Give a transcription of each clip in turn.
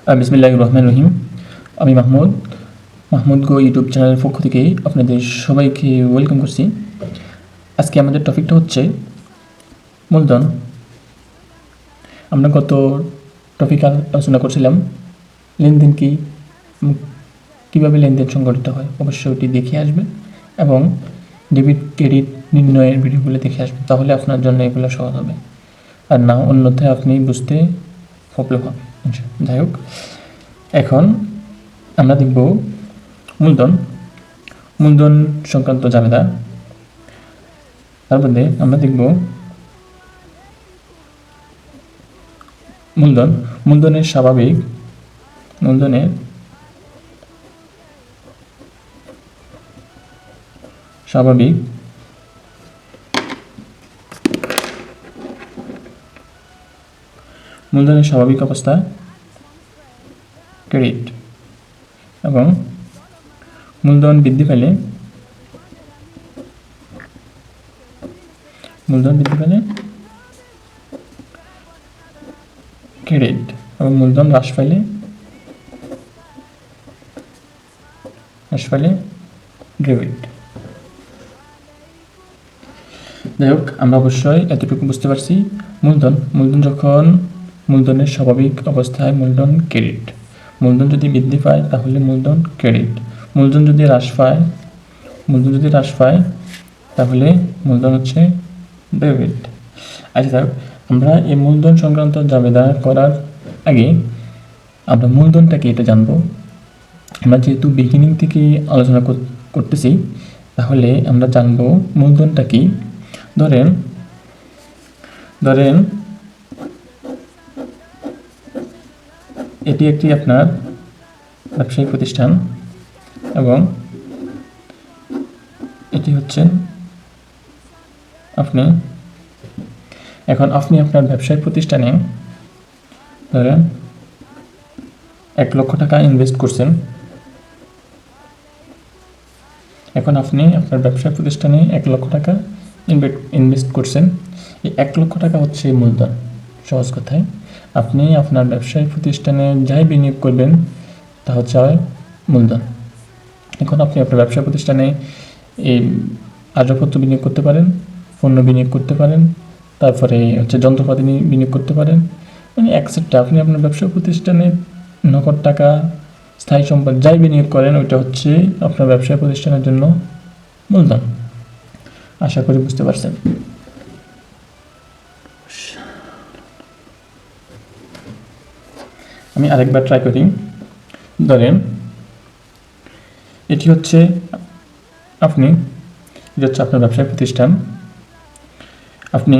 বিসমিল্লাহির রহমানির রহিম। আমি মাহমুদ গো ইউটিউব চ্যানেলের পক্ষ থেকে আপনাদের সবাইকে ওয়েলকাম করছি। আজকে আমাদের টপিকটা হচ্ছে মূলধন। আমরা গত টপিক আলোচনা করছিলাম লেনদেন কি, কীভাবে লেনদেন সংগঠিত হয়। অবশ্যই ওটি দেখে আসবেন এবং ডেবিট ক্রেডিট নির্ণয়ের ভিডিওগুলো দেখে আসবেন, তাহলে আপনার জন্য এগুলো সহজ হবে। আর না অন্যথায় আপনি বুঝতে প্রবলেম হবে। যাই হোক, এখন আমরা দেখব মূলধন সংক্রান্ত জাবেদা। তার মধ্যে আমরা দেখব মূলধনের স্বাভাবিক মূলধনের স্বাভাবিক অবস্থা ক্রেডিট এবং মূলধন বৃদ্ধি পেলে ক্রেডিট এবং মূলধন হ্রাস পাইলে ডেবিট। যাই হোক, আমরা অবশ্যই এতটুকু বুঝতে পারছি, মূলধনের স্বাভাবিক অবস্থায় মূলধন ক্রেডিট। মূলধন যদি বৃদ্ধি পায় তাহলে মূলধন ক্রেডিট। মূলধন যদি হ্রাস পায় তাহলে মূলধন হচ্ছে ডেবিট। আচ্ছা, আমরা এই মূলধন সংক্রান্ত জাবেদা করার আগে আমরা মূলধনটাকে এটা জানবো। আমরা যেহেতু বিগিনিং থেকে আলোচনা করতেছি, তাহলে আমরা জানবো মূলধনটা কি। ধরেন এটি একটি আপনার ব্যবসায়িক প্রতিষ্ঠান এবং এটি হচ্ছে আপনি আপনার ব্যবসায়িক প্রতিষ্ঠানে ধরেন 1 লক্ষ টাকা ইনভেস্ট করছেন। এখন আপনি আপনার ব্যবসায়িক প্রতিষ্ঠানে 1 লক্ষ টাকা ইনভেস্ট করছেন। এই 1 লক্ষ টাকা হচ্ছে মূলধন। সহজ কথায়, আপনি আপনার ব্যবসায়িক প্রতিষ্ঠানে যাই বিনিয়োগ করবেন তা হচ্ছে মূলধন। এখন আপনি আপনার ব্যবসা প্রতিষ্ঠানে এই আসবাবপত্র বিনিয়োগ করতে পারেন, পণ্য বিনিয়োগ করতে পারেন, তারপরে হচ্ছে যন্ত্রপাতি বিনিয়োগ করতে পারেন, মানে এক্সেট্রা। আপনি আপনার ব্যবসা প্রতিষ্ঠানে নগদ টাকা, স্থায়ী সম্পদ যাই বিনিয়োগ করেন, ওইটা হচ্ছে আপনার ব্যবসা প্রতিষ্ঠানের জন্য মূলধন। আশা করি বুঝতে পারছেন। আমি আরেকবার ট্রাই করি। ধরেন এটি হচ্ছে আপনার ব্যবসায়িক প্রতিষ্ঠান। আপনি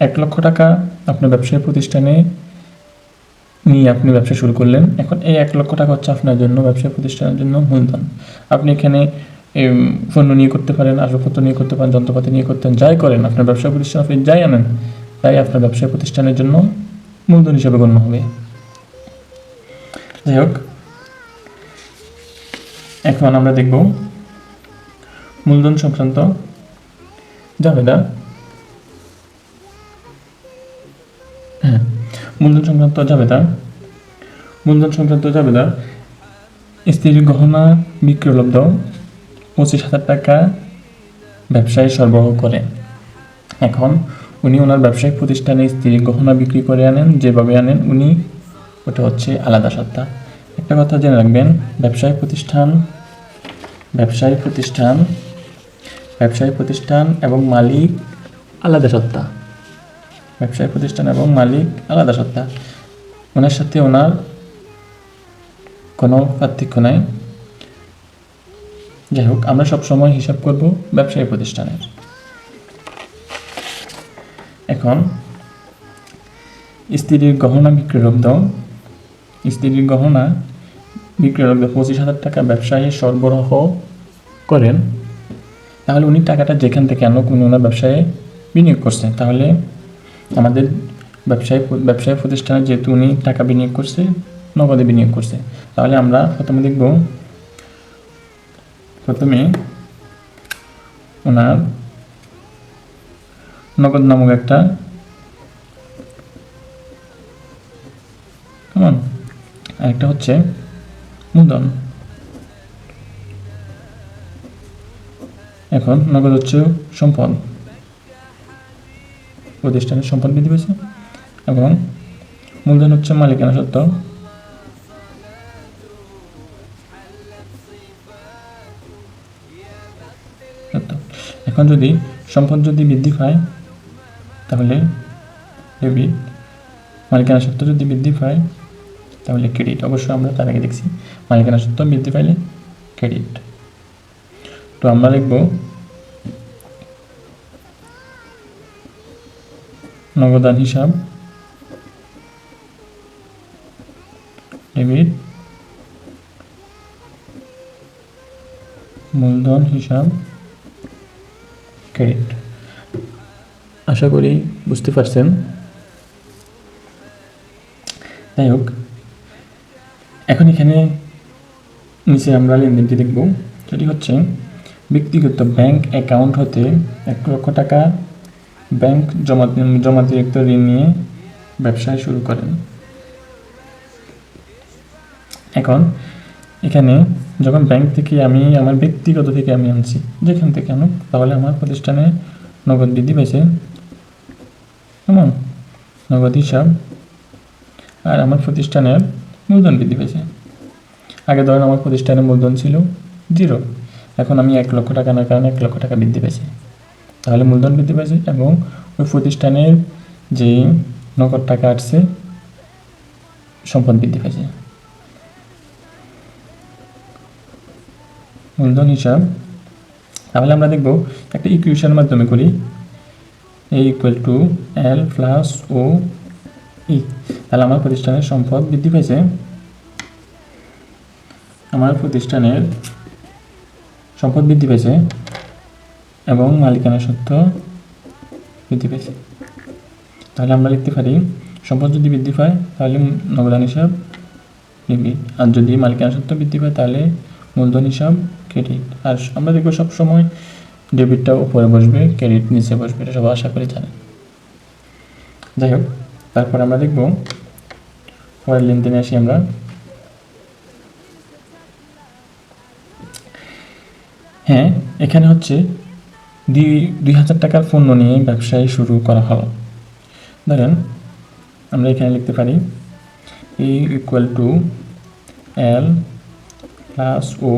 1 লক্ষ টাকা আপনার ব্যবসায়িক প্রতিষ্ঠানে নিয়ে আপনি ব্যবসা শুরু করলেন। এখন এই 1 লক্ষ টাকা হচ্ছে আপনার জন্য, ব্যবসায়িক প্রতিষ্ঠানের জন্য মূলধন। আপনি এখানে পণ্য নিয়ে করতে পারেন, আসবাবপত্র নিয়ে করতে পারেন, যন্ত্রপাতি নিয়ে করতেন, যাই করেন আপনার ব্যবসা প্রতিষ্ঠান, আপনি যাই আনেন তাই আপনার ব্যবসায়িক প্রতিষ্ঠানের জন্য মূলধন হিসেবে গণ্য হবে। যাই হোক, এখন আমরা দেখব মূলধন সংক্রান্ত জাবেদা। মূলধন সংক্রান্ত জাবেদা স্ত্রীর গহনা বিক্রয়লব্ধ 25,000 টাকা ব্যবসায় সরবরাহ করেন। এখন উনি ওনার ব্যবসায়িক প্রতিষ্ঠানে স্ত্রীর গহনা বিক্রি করে আনেন, যেভাবে আনেন উনি, ওটা হচ্ছে আলাদা সত্তা। একটা কথা জেনে রাখবেন, ব্যবসায়িক প্রতিষ্ঠান এবং মালিক আলাদা সত্তা। ব্যবসায়িক প্রতিষ্ঠান এবং মালিক আলাদা সত্তা, ওনার সাথে ওনার কোনো পার্থক্য নাই। যাই হোক, আমরা সবসময় হিসাব করব ব্যবসায়িক প্রতিষ্ঠানের। এখন স্ত্রীর গহনা বিক্রয়লব্ধ 25,000 টাকা ব্যবসায়ী সরবরাহ করেন। তাহলে উনি টাকাটা যেখান থেকে আনুক, উনি ওনার ব্যবসায়ে বিনিয়োগ করছেন। তাহলে আমাদের ব্যবসায়িক প্রতিষ্ঠানে যেহেতু উনি টাকা বিনিয়োগ করছে, নগদে বিনিয়োগ করছে, তাহলে আমরা প্রথমে ওনার নগদ নামক একটা আরেকটা হচ্ছে মূলধন। এখন নগদ হচ্ছে সম্পদ, প্রতিষ্ঠানের সম্পদ বৃদ্ধি পেয়েছে, এবং মূলধন হচ্ছে মালিকানা সত্ত্ব। এখন যদি সম্পদ যদি বৃদ্ধি পায় তাহলে ডেবিট, মালিকানা সত্ত্ব যদি বৃদ্ধি পায় তাহলে ক্রেডিট। অবশ্যই আমরা তার আগে দেখছি মালিকানা সত্ত্ব বৃদ্ধি পাইলে ক্রেডিট। তো আমরা লিখব নগদান হিসাব ডেবিট, মূলধন হিসাব ক্রেডিট। আশা করি বুঝতে পারছেন। যাই হোক, এখন এখানে নিচে আমরা লেনদেনটি দেখব। সেটি হচ্ছে ব্যক্তিগত ব্যাংক অ্যাকাউন্ট হতে 1 লক্ষ টাকা ব্যাংক জমাতিরিক্ত ঋণ নিয়ে ব্যবসায় শুরু করেন। এখন এখানে যখন ব্যাংক থেকে আমি আমার ব্যক্তিগত থেকে আমি আনছি, যেখান থেকে আনুক, তাহলে আমার প্রতিষ্ঠানে নগদ বৃদ্ধি পেয়েছে, কেমন নগদ হিসাব, আর আমার প্রতিষ্ঠানের মূলধন বৃদ্ধি পেয়েছে। আগে ধরেন আমার প্রতিষ্ঠানের মূলধন ছিল 0, এখন আমি 1 লক্ষ টাকা আনার কারণে 1 লক্ষ টাকা বৃদ্ধি পেয়েছে, তাহলে মূলধন বৃদ্ধি পেয়েছে এবং ওই প্রতিষ্ঠানের যে নগদ টাকা আসছে সম্পদ বৃদ্ধি পেয়েছে। মূলধন হিসাব তাহলে আমরা দেখব একটা ইকুয়েশনের মাধ্যমে করি। A = L + O E। তাহলে আমার প্রতিষ্ঠানের সম্পদ বৃদ্ধি পেয়েছে, আমার প্রতিষ্ঠানের সম্পদ বৃদ্ধি পেয়েছে এবং মালিকানা সত্ত্ব বৃদ্ধি পেয়েছে। তাহলে আমরা লিখতে পারি সম্পদ যদি বৃদ্ধি পায় তাহলে নগদান হিসাব ডেবিট, আর যদি মালিকানা সত্ত্ব বৃদ্ধি পায় তাহলে মূলধন হিসাব ক্রেডিট। আর আমরা দেখব সবসময় ডেবিটটা উপরে বসবে, ক্রেডিট নিচে বসবে, এটা সবাই আশা করি জানেন। যাই হোক, তারপর আমরা দেখব পরের লেনদেনে আসি আমরা। হ্যাঁ, এখানে হচ্ছে 2000 টাকার পণ্য নিয়ে ব্যবসায় শুরু করা হলো। ধরেন আমরা এখানে লিখতে পারি A = L + O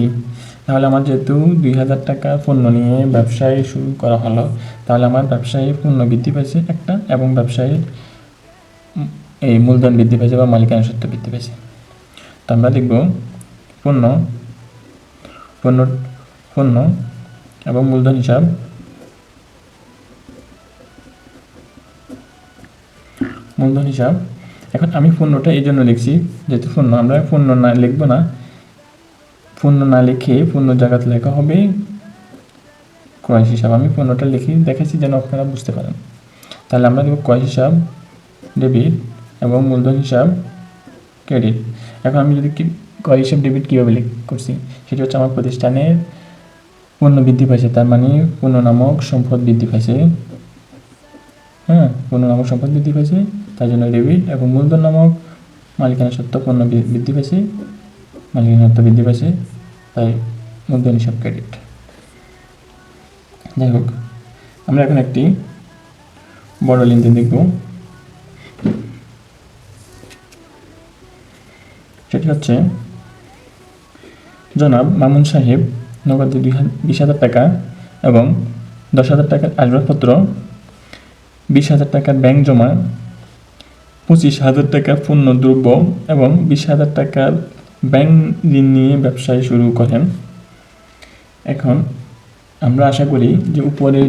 E। তাহলে আমার যেহেতু 2000 টাকা পণ্য নিয়ে ব্যবসায় শুরু করা হলো, তাহলে আমার ব্যবসায়ী পণ্য বৃদ্ধি পেয়েছে একটা, এবং ব্যবসায়ীর এই মূলধন বৃদ্ধি পেয়েছে বা মালিকানা সত্ত্ব বৃদ্ধি পেয়েছে। তো আমরা দেখব পণ্য এবং মূলধন হিসাব এখন আমি পণ্যটা এই জন্য লিখছি, যেহেতু পণ্য, আমরা পণ্য না লিখব না, পণ্য না লিখে পণ্য জায়গাতে লেখা হবে ক্রয় হিসাব। আমি পণ্যটা লিখে দেখাচ্ছি যেন আপনারা বুঝতে পারেন। তাহলে আমরা দেব ক্রয় হিসাব ডেবিট এবং মূলধন হিসাব ক্রেডিট। এখন আমি যদি ক্রয় হিসাব ডেবিট কীভাবে করছি, সেটি হচ্ছে আমার প্রতিষ্ঠানের পণ্য বৃদ্ধি পাইছে, তার মানে পণ্য নামক সম্পদ বৃদ্ধি পাইছে। হ্যাঁ, পণ্য নামক সম্পদ বৃদ্ধি পাইছে, তার জন্য ডেবিট, এবং মূলধন নামক মালিকানা সত্ত্ব পণ্য বৃদ্ধি পাইছে, মালিকানা সত্ত্ব বৃদ্ধি পাইছে, তাই মূলধন হিসাব ক্রেডিট। যাই হোক, আমরা এখন একটি বড় লেনদেন দেখব। সেটি হচ্ছে জনাব মামুন সাহেব নগদে 20,000 টাকা এবং 10,000 টাকার আসবাবপত্র, 20,000 টাকার ব্যাংক জমা, 25,000 টাকার পণ্য দ্রব্য এবং 20,000 টাকার ব্যাংক ঋণ নিয়ে ব্যবসায় শুরু করেন। এখন আমরা আশা করি যে উপরের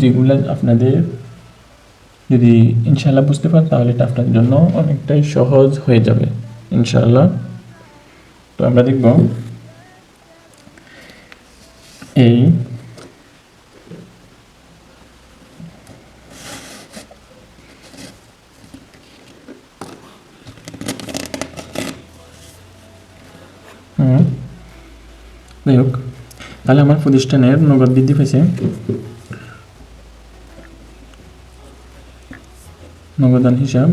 যেগুলো আপনাদের যদি ইনশাআল্লাহ বুঝতে পারেন তাহলে এটা আপনাদের জন্য অনেকটাই সহজ হয়ে যাবে ইনশাআল্লাহ। তো আমরা দেখব এই যাই হোক, তাহলে আমার প্রতিষ্ঠানের নগদ বৃদ্ধি পেয়েছে, নগদান হিসাব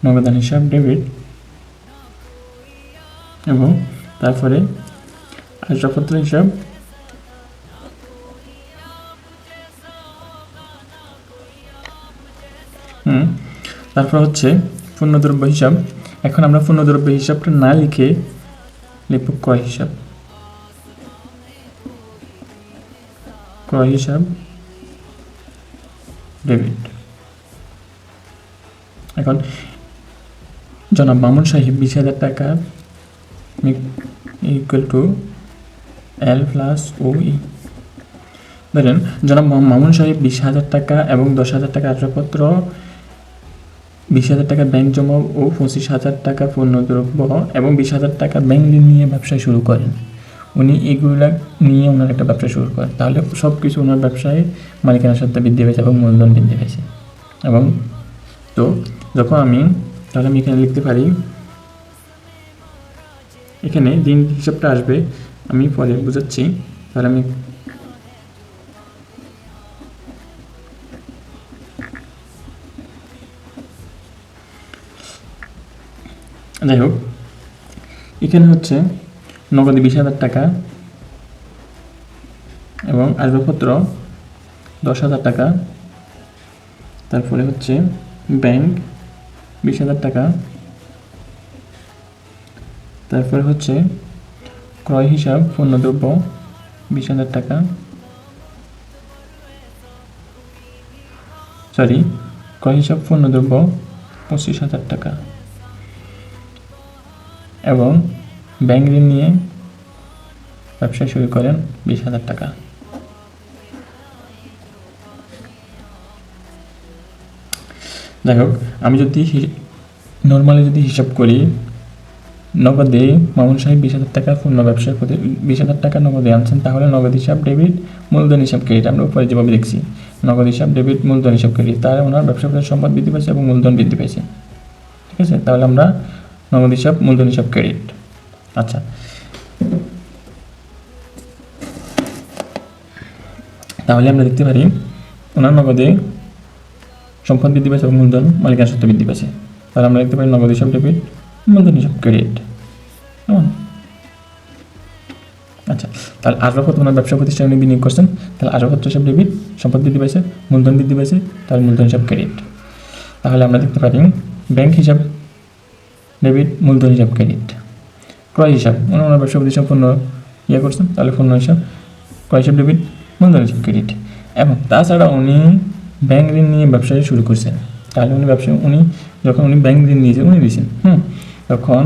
নগদান হিসাব ডেবিট, এবং তারপরে আসবাবপত্র হিসাব তারপর হচ্ছে পণ্যদ্রব্য হিসাব। এখন আমরা পণ্যদ্রব্য হিসাবটা না লিখে লিখব ক্রয় হিসাব। ক্রয় হিসাব ডেবিট। এখন জনাব মামুন সাহেব 20,000 টাকা equal to L plus OE। ধরেন জনাব মামুন সাহেব 20,000 টাকা এবং 10,000 টাকা আসবাবপত্র, 20,000 টাকা ব্যাংক জমা ও 25,000 টাকা পণ্যদ্রব্য এবং 20,000 টাকা ব্যাংক ঋণ নিয়ে ব্যবসা শুরু করেন। উনি এগুলা নিয়ে ওনার একটা ব্যবসা শুরু করেন, তাহলে সব কিছু ওনার ব্যবসায় মালিকানা সত্ত্বা বৃদ্ধি পেয়েছে এবং মূলধন বৃদ্ধি পেয়েছে। এবং তো যখন তাহলে আমি এখানে লিখতে পারি, এখানে ঋণ হিসাবটা আসবে, আমি পরে বুঝাচ্ছি। তাহলে আমি যাই হোক, এখানে হচ্ছে নগদে 20,000 টাকা এবং আসবাবপত্র 10,000 টাকা, তারপরে হচ্ছে ব্যাংক 20,000 টাকা, তারপরে হচ্ছে ক্রয় হিসাব পণ্যদ্রব্য 20,000 টাকা, ক্রয় হিসাব পণ্যদ্রব্য 25,000 টাকা, এবং ব্যাংক ঋণ নিয়ে ব্যবসা শুরু করেন 20,000 টাকা। যাই হোক, আমি যদি নর্মালি হিসাব করি, নগদে মামুন সাহেব 20,000 টাকা পূর্ণ ব্যবসার প্রতি 20,000 টাকা নগদে আনছেন, তাহলে নগদ হিসাব ডেবিট, মূলধন হিসাব ক্রেডিট। আমরা উপরে যেভাবে দেখছি নগদ হিসাব ডেবিট, মূলধন হিসাব ক্রেডিট, তাহলে ওনার ব্যবসা প্রতি সম্পদ বৃদ্ধি পেয়েছে এবং মূলধন বৃদ্ধি পেয়েছে। ঠিক আছে, তাহলে আমরা নগদ হিসাব, মূলধন হিসাব ক্রেডিট। আচ্ছা, তাহলে আমরা দেখতে পারি ওনার নগদে সম্পদ বৃদ্ধি পেয়েছে এবং মূলধন মালিকানা সত্ত্বা বৃদ্ধি পেয়েছে। তাহলে আমরা দেখতে পারি নগদ হিসাব ডেবিট, মূলধন হিসাব ক্রেডিট। আচ্ছা, তাহলে আসবাবপত্র ওনার ব্যবসা প্রতিষ্ঠানে বিনিয়োগ করছেন, তাহলে আসবাবপত্র হিসাব ডেবিট, সম্পদ বৃদ্ধি পেয়েছে, মূলধন বৃদ্ধি পেয়েছে, তাহলে মূলধন হিসাব ক্রেডিট। তাহলে আমরা দেখতে পারি ব্যাংক হিসাব ডেবিট, মূলধন হিসাব ক্রেডিট। ক্রয় হিসাব ওনার ব্যবসা প্রতিষ্ঠান পণ্য করছেন, তাহলে পণ্য হিসাব, ক্রয় হিসাব ডেবিট, মূলধন হিসাব ক্রেডিট। এবং তাছাড়া উনি ব্যাংক ঋণ নিয়ে ব্যবসা শুরু করছেন, তাহলে যখন উনি ব্যাংক ঋণ নিয়েছেন, দিয়েছেন তখন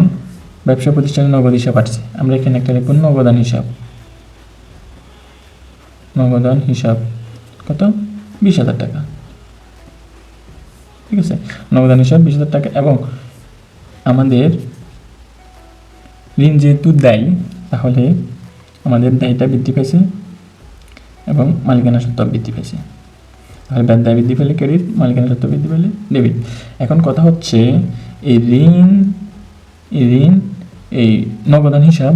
ব্যবসা প্রতিষ্ঠানের নগদ হিসাব আসছে। আমরা এখানে একটা লিখব নগদান হিসাব। নগদান হিসাব কত? 20,000 টাকা। ঠিক আছে, নগদান হিসাব 20,000 টাকা। এবং আমাদের ঋণ যেহেতু দেয়, তাহলে আমাদের দায়টা বৃদ্ধি পেয়েছে এবং মালিকানা সত্ত্বা বৃদ্ধি পেয়েছে। তাহলে দায় বৃদ্ধি পেলে ক্রেডিট, মালিকানা সত্ত্বা বৃদ্ধি পেলে ডেবিট। এখন কথা হচ্ছে এই ঋণ এই নগদান হিসাব,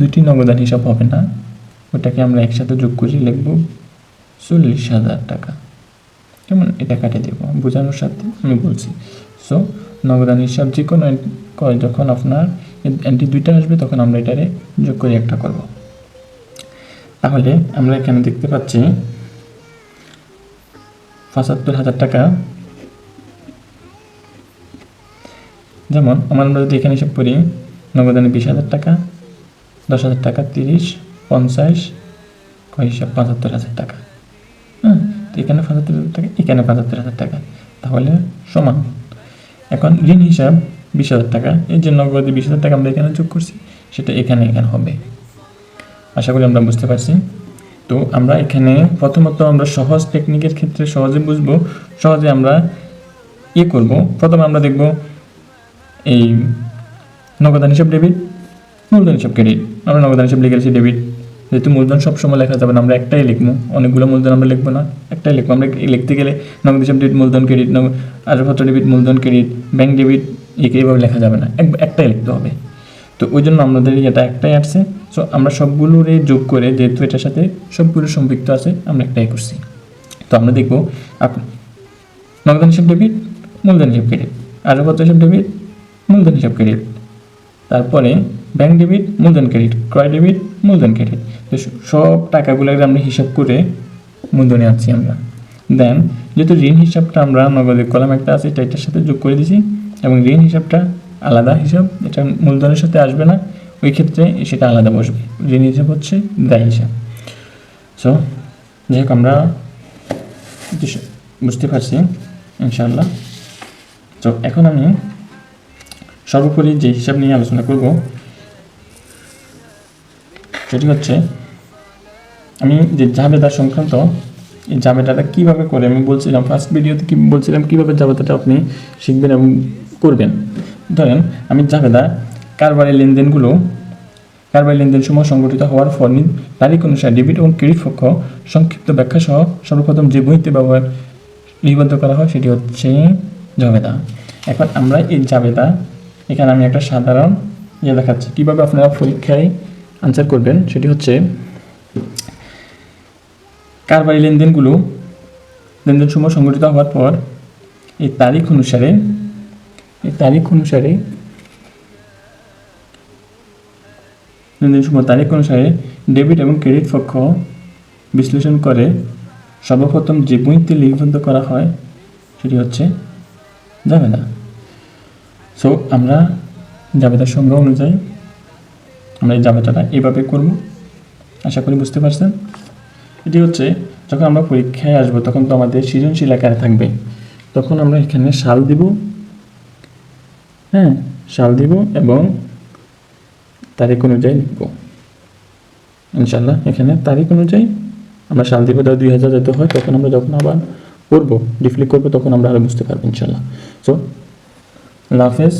দুটি নগদান হিসাব হবে না, ওটাকে আমরা একসাথে যোগ করে লিখব 40,000 টাকা। কেমন? এটা কাটে দেব বোঝানোর সাথে আমি বলছি। সো নগদান হিসাব যে কোনো যখন আপনার এন্ট্রি দুইটা আসবে, তখন আমরা এটারে যোগ করে একটা করব। তাহলে আমরা এখানে দেখতে পাচ্ছি 75,000 টাকা। যেমন আমরা যদি এখানে হিসাব করি, নগদানে 20,000 টাকা, 10,000 টাকা, 30, 50, ক্রয় হিসাব 75,000 টাকা। তো এখানে 75,000 টাকা, এখানে 75,000 টাকা, তাহলে সমান। এখন ঋণ হিসাব 20,000 টাকা, এই যে নগদে 20,000 টাকা আমরা এখানে যোগ করছি, সেটা এখানে হবে। আশা করি আমরা বুঝতে পারছি। তো আমরা এখানে প্রথমত আমরা সহজ টেকনিকের ক্ষেত্রে সহজে বুঝবো, সহজে আমরা করব। প্রথমে আমরা দেখব এই নগদান হিসাব ডেবিট, মূলধন হিসাব ক্রেডিট। আমরা নগদান হিসাব লিখেছি ডেবিট, যেহেতু মূলধন সবসময় লেখা যাবে না, আমরা একটাই লিখবো, অনেকগুলো মূলধন আমরা লিখবো না, একটাই লিখবো। আমরা লিখতে গেলে নগদ হিসাব ডেবিট, মূলধন ক্রেডিট, আসবাবপত্র ডেবিট, মূলধন ক্রেডিট, ব্যাংক ডেবিট, এইভাবে লেখা যাবে না, একটাই লিখতে হবে। তো ওই জন্য আমাদের এটা একটাই আসছে। সো আমরা সবগুলোর যোগ করে, যেহেতু এটার সাথে সবগুলো সম্পৃক্ত আছে, আমরা একটাই করছি। তো আমরা দেখবো নগদান হিসাব ডেবিট, মূলধন হিসাব ক্রেডিট, আসবাবপত্র হিসাব ডেবিট, মূলধন হিসাব ক্রেডিট, তারপরে ব্যাংক ডেবিট, মূলধন ক্রেডিট, ক্রয় ডেবিট, মূলধন ক্রেডিট। তো সব টাকাগুলোকে আমরা হিসাব করে মূলধনে আনছি আমরা। দেন যেহেতু ঋণ হিসাবটা আমরা নগদের কলাম একটা আছে এটার সাথে যোগ করে দিছি, এবং ঋণ হিসাবটা আলাদা হিসাব, এটা মূলধনের সাথে আসবে না, ওই ক্ষেত্রে সেটা আলাদা বসবে। ঋণ হিসাব হচ্ছে দায় হিসাব। সো যাই হোক, আমরা বুঝতে পারছি ইনশাআল্লাহ। তো এখন আমি সর্বোপরি যে হিসাব নিয়ে আলোচনা করব সেটি হচ্ছে, আমি যে জাবেদা সংক্রান্ত, এই জাবেদাটা কীভাবে করে আমি বলছিলাম ফার্স্ট ভিডিওতে, কি বলছিলাম কীভাবে জাবেদাটা আপনি শিখবেন এবং করবেন। ধরেন আমি জাবেদা কারবারি লেনদেন সমূহ সংগঠিত হওয়ার পর তারিখ অনুসারে ডেবিট এবং ক্রেডিট পক্ষ সংক্ষিপ্ত ব্যাখ্যা সহ সর্বপ্রথম যে বইতে ব্যবহার লিপিবদ্ধ করা হয় সেটি হচ্ছে জাবেদা। এখন আমরা এই জাবেদা, এখানে আমি একটা সাধারণ দেখাচ্ছি কীভাবে আপনারা পরীক্ষায় আনসার করবেন। সেটি হচ্ছে কারবারি লেনদেন সমূহ সংগঠিত হওয়ার পর এই তারিখ অনুসারে তারিখ অনুসারে ডেবিট এবং ক্রেডিট পক্ষ বিশ্লেষণ করে সর্বপ্রথম যে বইতে লিপিবদ্ধ করা হয় সেটি হচ্ছে জাবেদা। সো আমরা জাবেদার সংজ্ঞা অনুযায়ী আমরা এই জাবেদাটা এভাবে করব। আশা করি বুঝতে পারছেন। এটি হচ্ছে যখন আমরা পরীক্ষায় আসবো তখন তো আমাদের সৃজনশীল আকারে থাকবে, তখন আমরা এখানে সাল দিব, সাল দিব এবং তারিখ অনুযায়ী লিখব ইনশাল্লাহ। এখানে তারিখ অনুযায়ী আমরা সাল দিব, 2000 যাতে হয়, তখন আমরা যখন আবার করবো রিফ্লেক্ট করবো তখন আমরা আরও বুঝতে পারবো ইনশাল্লাহ। সো আল্লাহ হাফেজ।